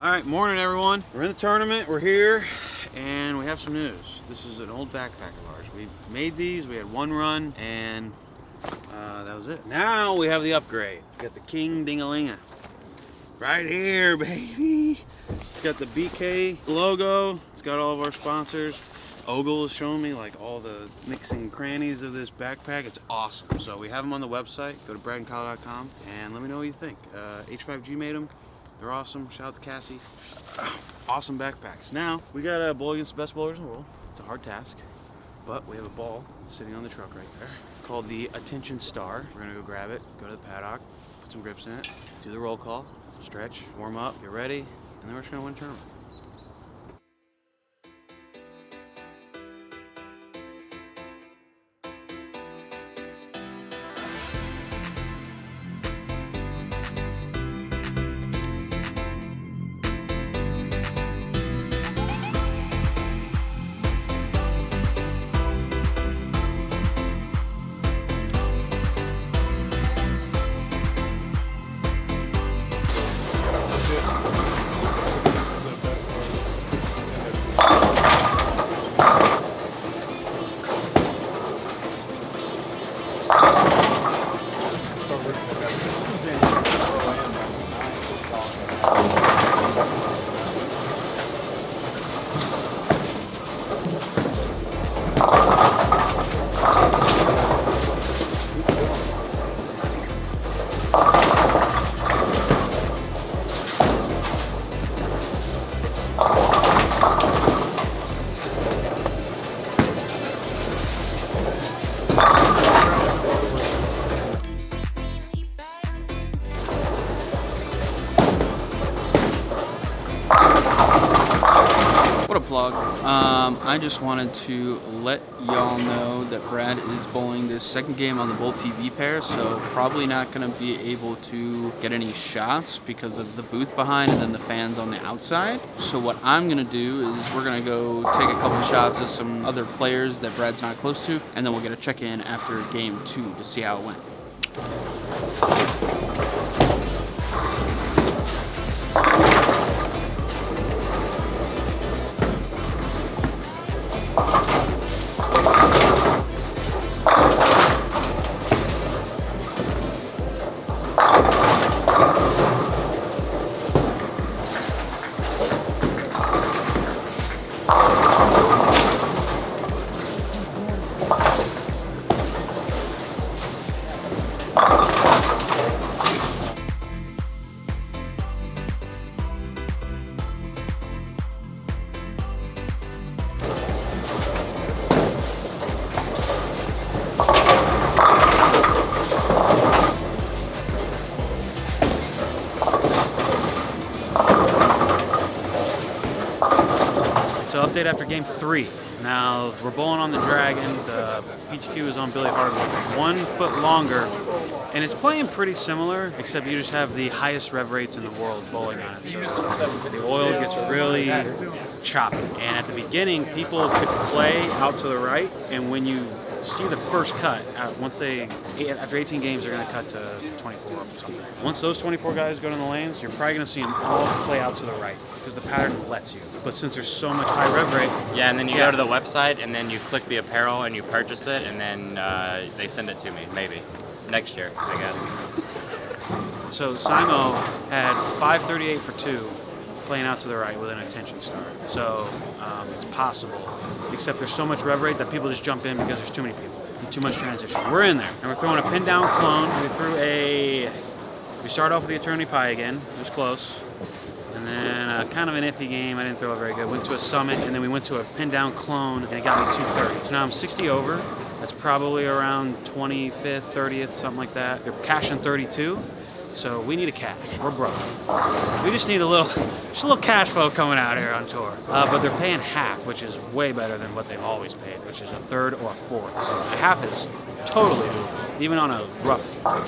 All right, morning everyone. We're in the tournament, we're here, and we have some news. This is an old backpack of ours. We made these, we had one run, and that was it. Now we have the upgrade. We got the King Ding-a-Linga. Right here, baby. It's got the BK logo. It's got all of our sponsors. Ogle is showing me like all the nicks and crannies of this backpack. It's awesome. So we have them on the website. Go to bradandkyle.com and let me know what you think. H5G made them. They're awesome. Shout out to Cassie. Awesome backpacks. Now, we got to bowl against the best bowlers in the world. It's a hard task, but we have a ball sitting on the truck right there called the Attention Star. We're going to go grab it, go to the paddock, put some grips in it, do the roll call, stretch, warm up, get ready, and then we're just going to win a tournament. What up, vlog? I just wanted to let y'all know that Brad is bowling this second game on the Bowl TV pair, so probably not going to be able to get any shots because of the booth behind and then the fans on the outside. So what I'm going to do is we're going to go take a couple shots of some other players that Brad's not close to, and then we'll get a check-in after game 2 to see how it went. So update after game 3. Now we're bowling on the Dragon. The PTQ is on Billy Hardwood. 1 foot longer, and it's playing pretty similar, except you just have the highest rev rates in the world bowling on it. So the oil gets really choppy. And at the beginning, people could play out to the right, and when you see the first cut, after 18 games, they're going to cut to 24 or something. Once those 24 guys go to the lanes, you're probably going to see them all play out to the right because the pattern lets you. But since there's so much high rev rate, yeah, and then you go to the website and then you click the apparel and you purchase it, and then they send it to me, maybe next year, I guess. So Simo had 538 for 2 playing out to the right with an attention start. So it's possible, except there's so much rev rate that people just jump in because there's too many people and too much transition. We're in there, and we're throwing a pin down clone. We started off with the Eternity Pie again. It was close. And then kind of an iffy game. I didn't throw it very good. Went to a summit, and then we went to a pin down clone, and it got me 230. So now I'm 60 over. That's probably around 25th, 30th, something like that. They're cashing 32. So we need a cash. We're broke. We just need a little cash flow coming out here on tour. But they're paying half, which is way better than what they've always paid, which is a third or a fourth. So a half is totally doable, even on a rough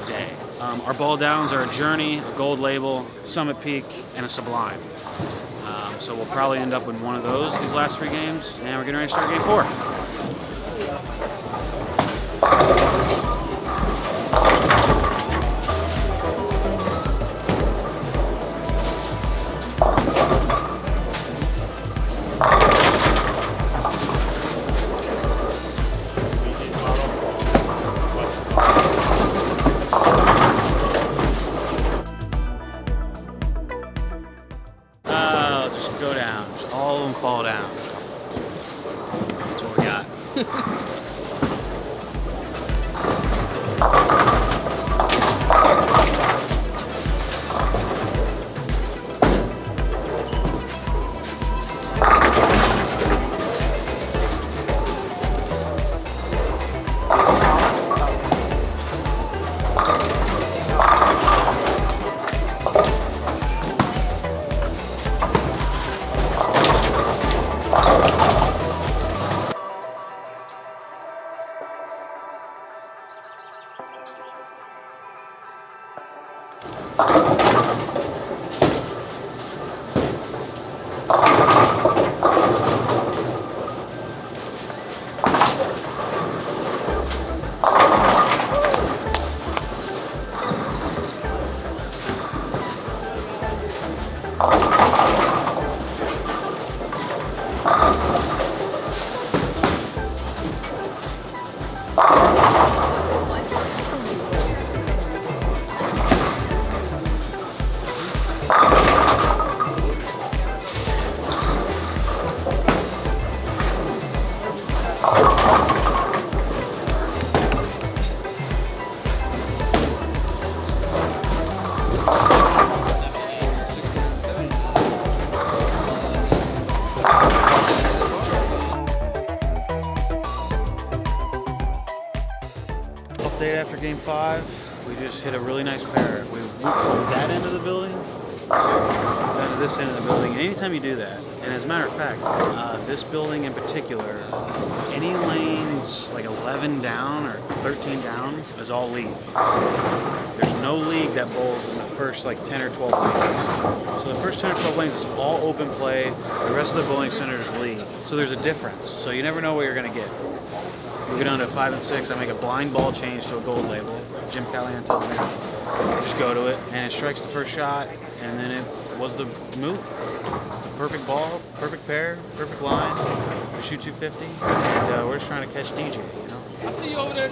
day. Our ball downs are a Journey, a Gold Label, Summit Peak, and a Sublime. So we'll probably end up with one of those these last 3 games, and we're getting ready to start game 4. Oh, just go down. Just all of them fall down. That's what we got. Update after game 5, we just hit a really nice pair. We went from that end of the building down to this end of the building. And anytime you do that, and as a matter of fact, this building in particular, any lanes like 11 down or 13 down is all league. There's no league that bowls in the first like 10 or 12 lanes. So the first 10 or 12 lanes is all open play. The rest of the bowling center is league. So there's a difference. So you never know what you're going to get. We go down to 5 and 6. I make a blind ball change to a gold label. Jim Callahan tells me just go to it, and it strikes the first shot, and then it was the move. It's the perfect ball, perfect pair, perfect line. We shoot 250, and we're just trying to catch DJ. You know. I see you over there.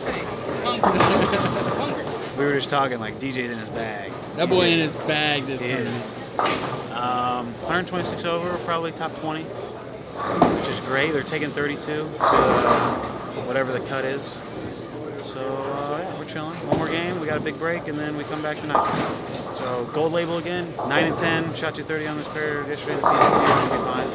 Hey, hungry. We were just talking like DJ's in his bag. That boy in his bag this He is. time. 126 over, probably top 20, which is great. They're taking 32 to whatever the cut is. So yeah, we're chilling. One more game, we got a big break, and then we come back tonight. So gold label again, 9 and 10, shot 230 on this pair yesterday. The PBA should be fine.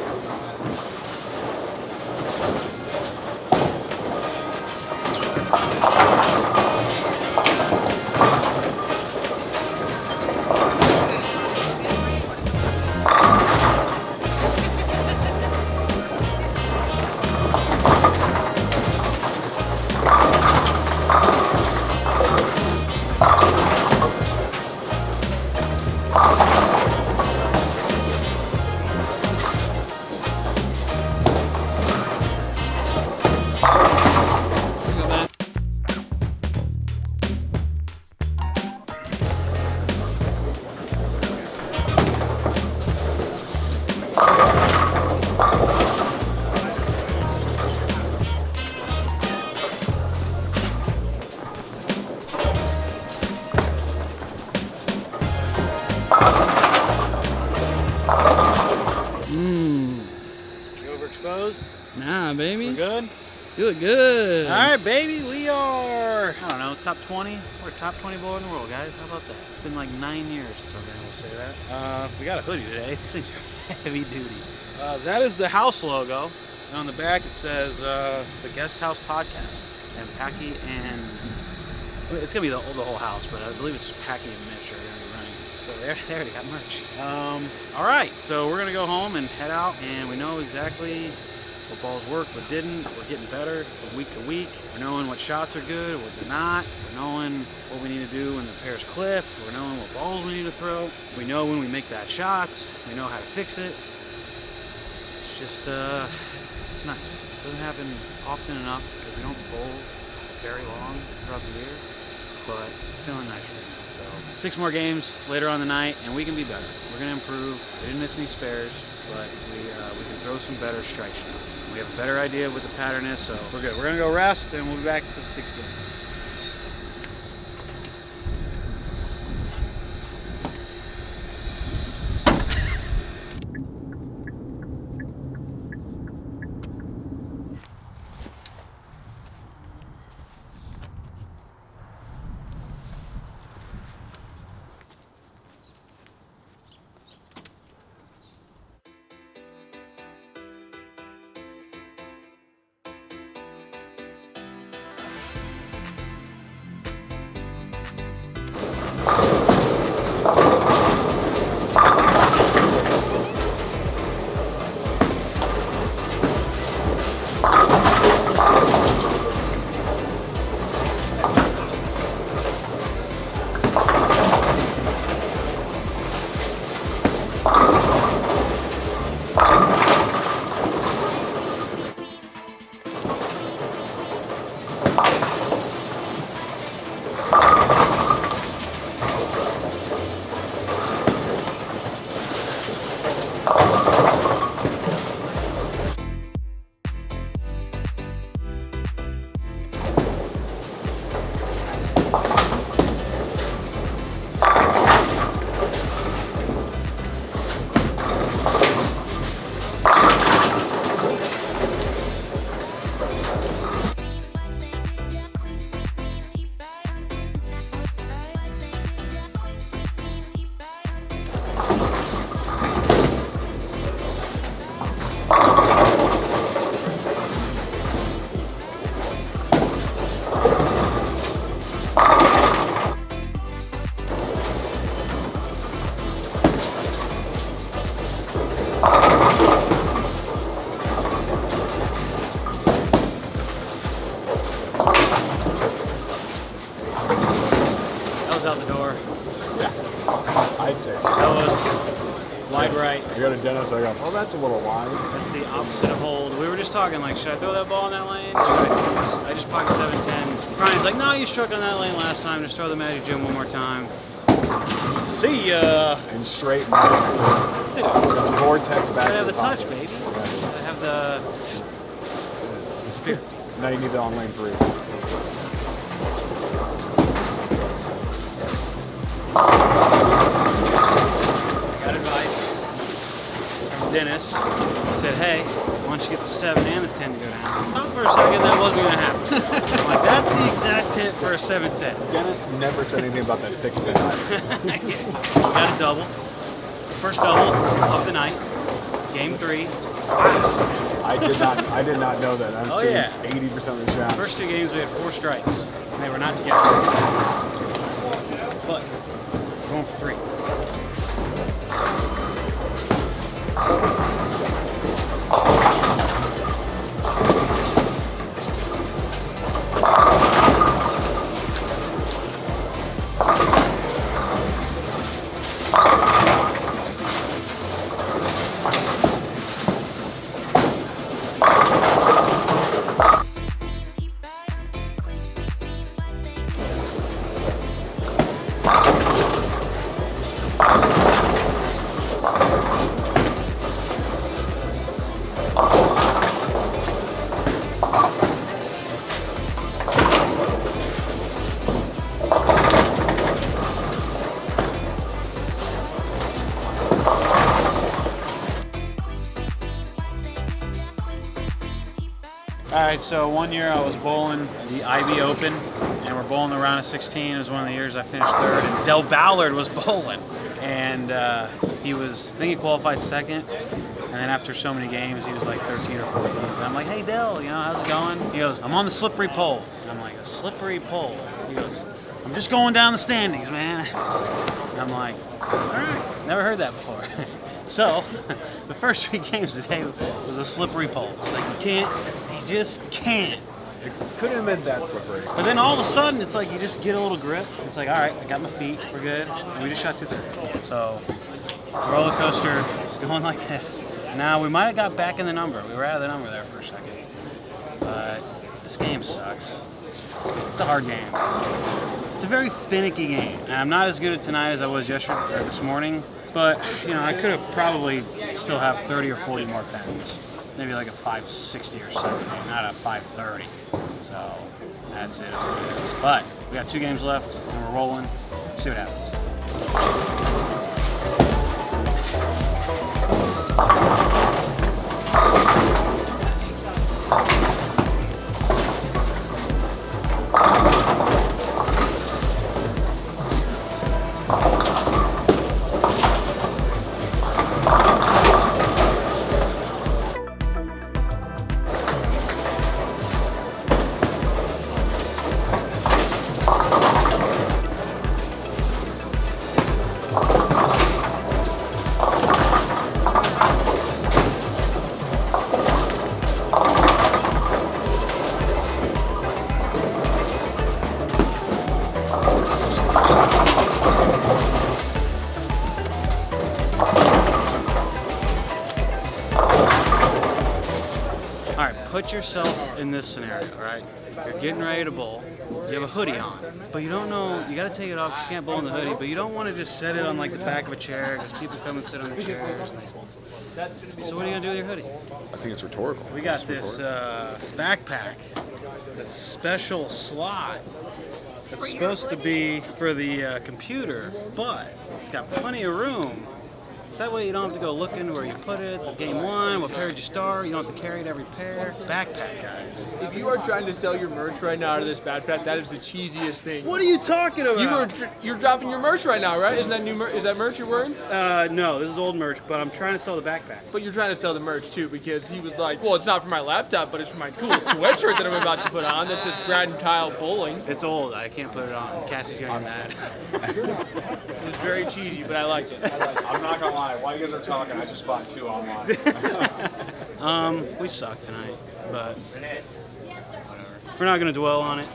You overexposed? Nah, baby. We're good? You look good. All right, baby, we are, I don't know, top 20? We're top 20 bowler in the world, guys. How about that? It's been like 9 years since I've been able to say that. We got a hoodie today. These things are heavy duty. That is the house logo. And on the back it says the Guest House Podcast. And Packy and, it's going to be the whole house, but I believe it's Packy and Mitch are going to be running. So there they got merch. All right, so we're going to go home and head out, and we know exactly what balls worked, what didn't. We're getting better from week to week. We're knowing what shots are good, what they're not. We're knowing what we need to do when the pair's clipped. We're knowing what balls we need to throw. We know when we make bad shots. We know how to fix it. It's just, it's nice. It doesn't happen often enough because we don't bowl very long throughout the year, but feeling nice right now. So 6 more games later on the night, and we can be better. We're going to improve. We didn't miss any spares, but we can throw some better strike shots. We have a better idea of what the pattern is, so we're good. We're going to go rest, and we'll be back for the 6th game. That was out the door. Yeah, I'd say so. That was wide right. I go to Dennis, I go, well, that's a little wide. That's the opposite of hold. We were just talking, like, should I throw that ball in that lane? I just pocket 7-10. Brian's like, no, you struck on that lane last time. Just throw the Magic Gym one more time. See ya. And straight man. Dude, Because vortex back I have to the touch, pocket. baby. I have the spirit. Now you need it on lane 3. Got advice from Dennis. He said, hey, why don't you get the 7 and the 10 to go down? I thought for a second that wasn't going to happen. I'm like, that's the exact tip for a 7-10. Dennis never said anything about that 6-pin either. Got a double. First double of the night. Game 3. I did not know that. I'm Oh, seeing yeah. 80% of the shots. First 2 games we had 4 strikes, and they were not together. But we're going for 3. All right, so one year I was bowling the IB Open, and we're bowling the round of 16. It was one of the years I finished 3rd, and Del Ballard was bowling, and he was, I think he qualified 2nd, and then after so many games, he was like 13th or 14th. And I'm like, hey Del, you know, how's it going? He goes, I'm on the slippery pole. And I'm like, a slippery pole? He goes, I'm just going down the standings, man. And I'm like, all right, never heard that before. So, the first 3 games today was a slippery pole. Like, you just can't. It couldn't have been that slippery. But then all of a sudden, it's like you just get a little grip. It's like, all right, I got my feet, we're good. And we just shot 230. So, roller coaster is going like this. Now, we might have got back in the number. We were out of the number there for a second. But this game sucks. It's a hard game. It's a very finicky game. And I'm not as good at tonight as I was yesterday or this morning. But, you know, I could have probably still have 30 or 40 more pens. Maybe like a 560 or something, not a 530. So that's it. But we got 2 games left and we're rolling. See what happens. put yourself in this scenario, right? You're getting ready to bowl. You have a hoodie on, but you don't know. You got to take it off because you can't bowl in the hoodie. But you don't want to just set it on like the back of a chair because people come and sit on the chairs. So what are you gonna do with your hoodie? I think it's rhetorical. We got this backpack, this special slot. It's supposed to be for the computer, but it's got plenty of room. So that way you don't have to go looking where you put it, game one, what pair did you start, you don't have to carry it every pair. Backpack, guys. If you are trying to sell your merch right now out of this backpack, that is the cheesiest thing. What are you talking about? You're dropping your merch right now, right? Isn't that new? Is that merch you're wearing? No, this is old merch, but I'm trying to sell the backpack. But you're trying to sell the merch too, because he was like, well, it's not for my laptop, but it's for my cool sweatshirt that I'm about to put on that says Brad and Kyle Bowling. It's old. I can't put it on. Cassie's gonna get mad. It was very cheesy, but I liked it. I'm not gonna lie. While you guys are talking, I just bought 2 online. We suck tonight, but whatever. We're not gonna dwell on it.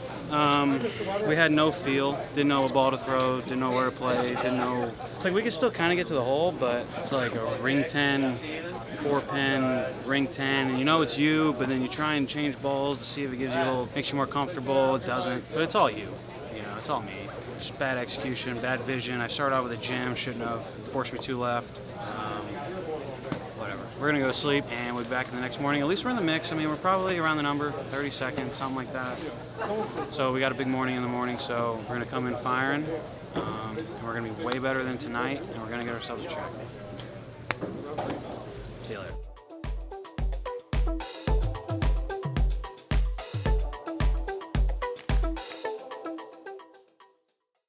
We had no feel, didn't know what ball to throw, didn't know where to play, didn't know. It's like we could still kind of get to the hole, but it's like a ring 10, 4-pin, ring 10, and you know it's you, but then you try and change balls to see if it gives you a little, makes you more comfortable. It doesn't, but it's all you. You know, it's all me. Just bad execution, bad vision. I started out with a jam, shouldn't have. Forced me 2 left. Whatever. We're gonna go to sleep, and we'll be back in the next morning. At least we're in the mix. I mean, we're probably around the number, 30 seconds, something like that. So we got a big morning in the morning, so we're gonna come in firing, and we're gonna be way better than tonight, and we're gonna get ourselves a check. See you later.